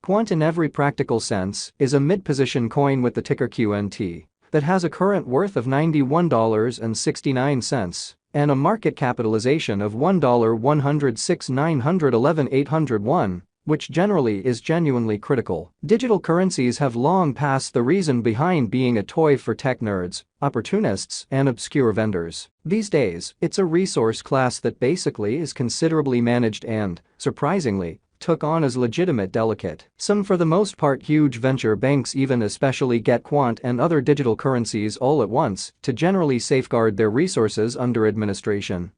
Quant in every practical sense is a mid-position coin with the ticker QNT that has a current worth of $91.69 and a market capitalization of $1,106,911,801, which generally is genuinely critical. Digital currencies have long passed the reason behind being a toy for tech nerds, opportunists, and obscure vendors. These days, it's a resource class that basically is considerably managed and, surprisingly, took on as legitimate delicate. Some for the most part huge venture banks even especially get Quant and other digital currencies all at once to generally safeguard their resources under administration.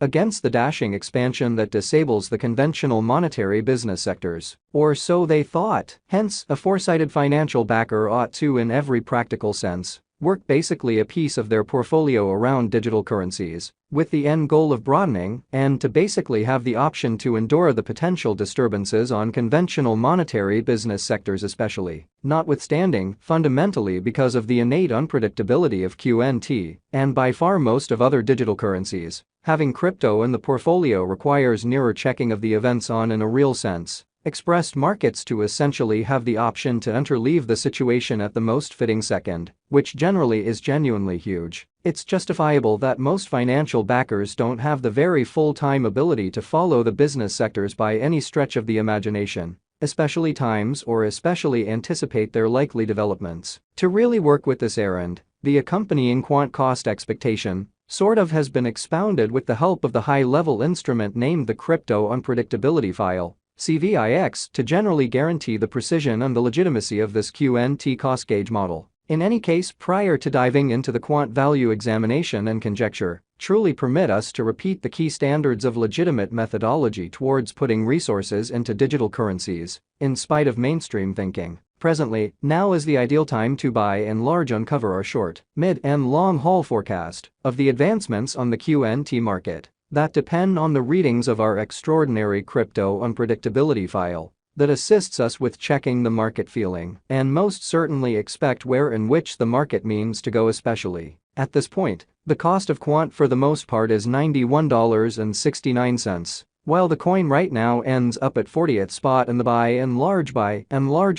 Against the dashing expansion that disables the conventional monetary business sectors. Or so they thought. Hence, a foresighted financial backer ought to in every practical sense work basically a piece of their portfolio around digital currencies, with the end goal of broadening and to basically have the option to endure the potential disturbances on conventional monetary business sectors especially. Notwithstanding, fundamentally because of the innate unpredictability of QNT, and by far most of other digital currencies, having crypto in the portfolio requires nearer checking of the events on in a real sense. Expressed markets to essentially have the option to interleave the situation at the most fitting second, which generally is genuinely huge. It's justifiable that most financial backers don't have the very full-time ability to follow the business sectors by any stretch of the imagination, especially anticipate their likely developments. To really work with this errand, the accompanying quant cost expectation has been expounded with the help of the high-level instrument named the Crypto Unpredictability File. CVIX to generally guarantee the precision and the legitimacy of this QNT cost gauge model. In any case, prior to diving into the quant value examination and conjecture, truly permit us to repeat the key standards of legitimate methodology towards putting resources into digital currencies, in spite of mainstream thinking. Presently, now is the ideal time to by and large uncover our short, mid and long haul forecast of the advancements on the QNT market that depend on the readings of our extraordinary crypto unpredictability file that assists us with checking the market feeling and most certainly expect where in which the market means to go especially. At this point, the cost of Quant for the most part is $91.69, while the coin right now ends up at 40th spot in the by and large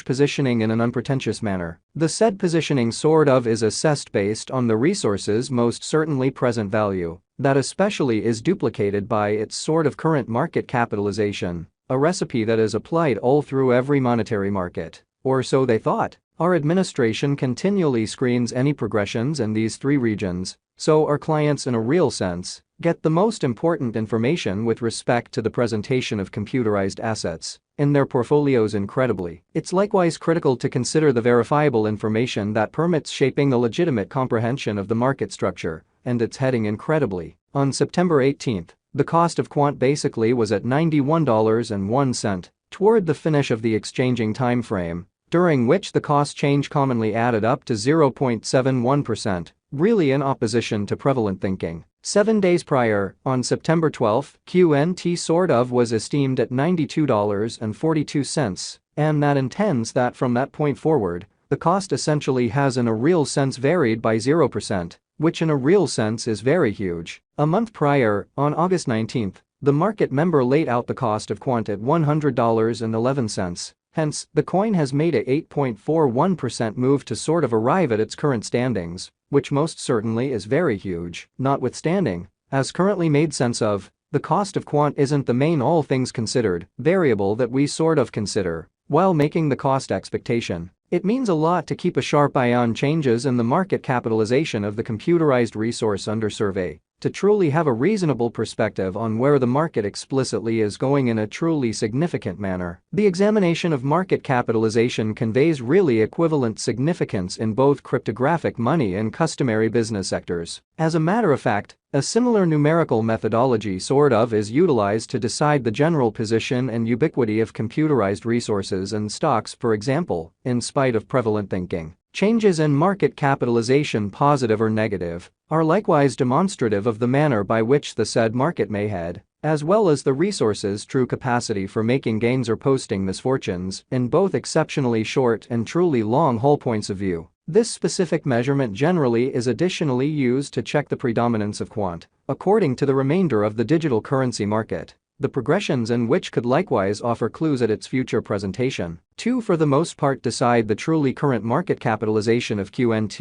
positioning in an unpretentious manner. The said positioning is assessed based on the resource's most certainly present value. That especially is duplicated by its current market capitalization, a recipe that is applied all through every monetary market. Or so they thought. Our administration continually screens any progressions in these three regions, so our clients in a real sense get the most important information with respect to the presentation of computerized assets in their portfolios. Incredibly, it's likewise critical to consider the verifiable information that permits shaping the legitimate comprehension of the market structure and its heading. Incredibly, on September 18th, the cost of Quant basically was at $91.01 toward the finish of the exchanging time frame, during which the cost change commonly added up to 0.71%, really in opposition to prevalent thinking. 7 days prior, on September 12, QNT was esteemed at $92.42, and that intends that from that point forward, the cost essentially has in a real sense varied by 0%, which in a real sense is very huge. A month prior, on August 19, the market member laid out the cost of Quant at $100.11. Hence, the coin has made a 8.41% move to arrive at its current standings, which most certainly is very huge. Notwithstanding, as currently made sense of, the cost of Quant isn't the main all things considered variable that we consider while making the cost expectation. It means a lot to keep a sharp eye on changes in the market capitalization of the computerized resource under survey, to truly have a reasonable perspective on where the market explicitly is going in a truly significant manner. The examination of market capitalization conveys really equivalent significance in both cryptographic money and customary business sectors. As a matter of fact, a similar numerical methodology is utilized to decide the general position and ubiquity of computerized resources and stocks, for example, in spite of prevalent thinking. Changes in market capitalization, positive or negative, are likewise demonstrative of the manner by which the said market may head, as well as the resource's true capacity for making gains or posting misfortunes in both exceptionally short and truly long haul points of view. This specific measurement generally is additionally used to check the predominance of Quant, according to the remainder of the digital currency market. the progressions in which could likewise offer clues at its future presentation. 2. For the most part decide the truly current market capitalization of Quant.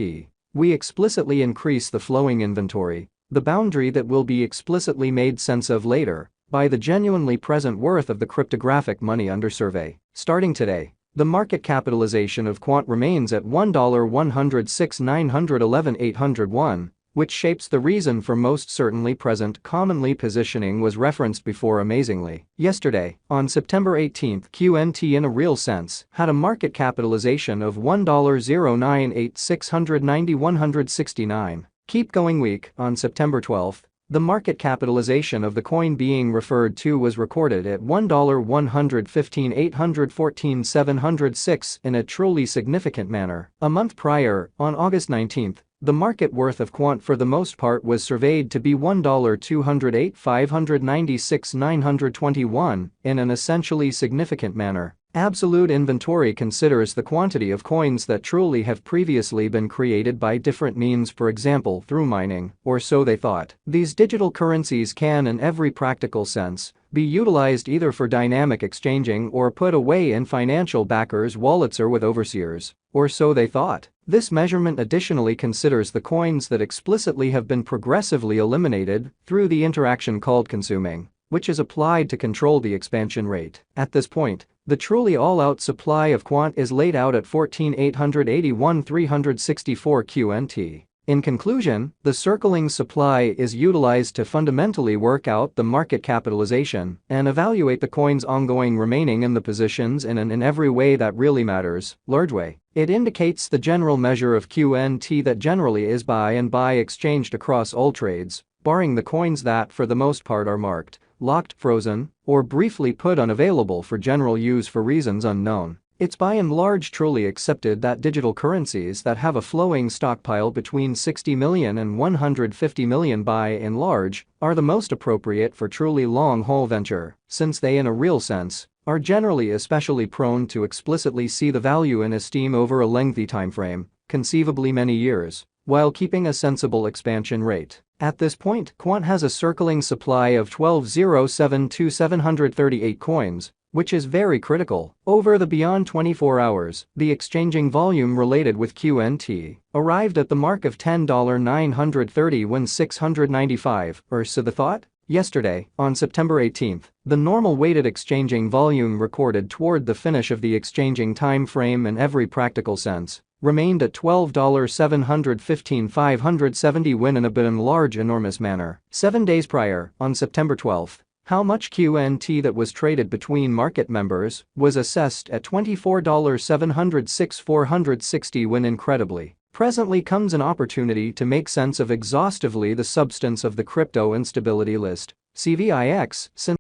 We explicitly increase the flowing inventory, the boundary that will be explicitly made sense of later, by the genuinely present worth of the cryptographic money under survey. Starting today, the market capitalization of Quant remains at $1,106,911,801, which shapes the reason for most certainly present commonly positioning was referenced before amazingly. Yesterday, on September 18, Quant in a real sense had a market capitalization of $1,098,690,169. Keep going week, on September 12, the market capitalization of the coin being referred to was recorded at $1,115,814,706 in a truly significant manner. A month prior, on August 19, the market worth of Quant for the most part was surveyed to be $1,208,596,921 in an essentially significant manner. Absolute inventory considers the quantity of coins that truly have previously been created by different means, for example through mining, or so they thought. These digital currencies can in every practical sense be utilized either for dynamic exchanging or put away in financial backers' wallets or with overseers, or so they thought. This measurement additionally considers the coins that explicitly have been progressively eliminated through the interaction called consuming, which is applied to control the expansion rate. At this point, the truly all-out supply of Quant is laid out at 14,881,364 Quant. In conclusion, the circling supply is utilized to fundamentally work out the market capitalization and evaluate the coins ongoing remaining in the positions in every way that really matters, large way. It indicates the general measure of Quant that generally is by exchanged across all trades, barring the coins that for the most part are marked, locked, frozen, or briefly put unavailable for general use for reasons unknown. It's by and large truly accepted that digital currencies that have a flowing stockpile between 60 million and 150 million by and large are the most appropriate for truly long-haul venture, since they in a real sense are generally especially prone to explicitly see the value in esteem over a lengthy timeframe, conceivably many years, while keeping a sensible expansion rate. At this point, Quant has a circling supply of 12,072,738 coins, which is very critical. Over the beyond 24 hours, the exchanging volume related with Quant arrived at the mark of $10,930 when 695, or so the thought. Yesterday, on September 18, the normal weighted exchanging volume recorded toward the finish of the exchanging time frame in every practical sense remained at $12,715,570 when in a bit in large enormous manner. 7 days prior, on September 12, how much Quant that was traded between market members was assessed at $24,706,460 when incredibly presently comes an opportunity to make sense of exhaustively the substance of the crypto instability list, CVIX, since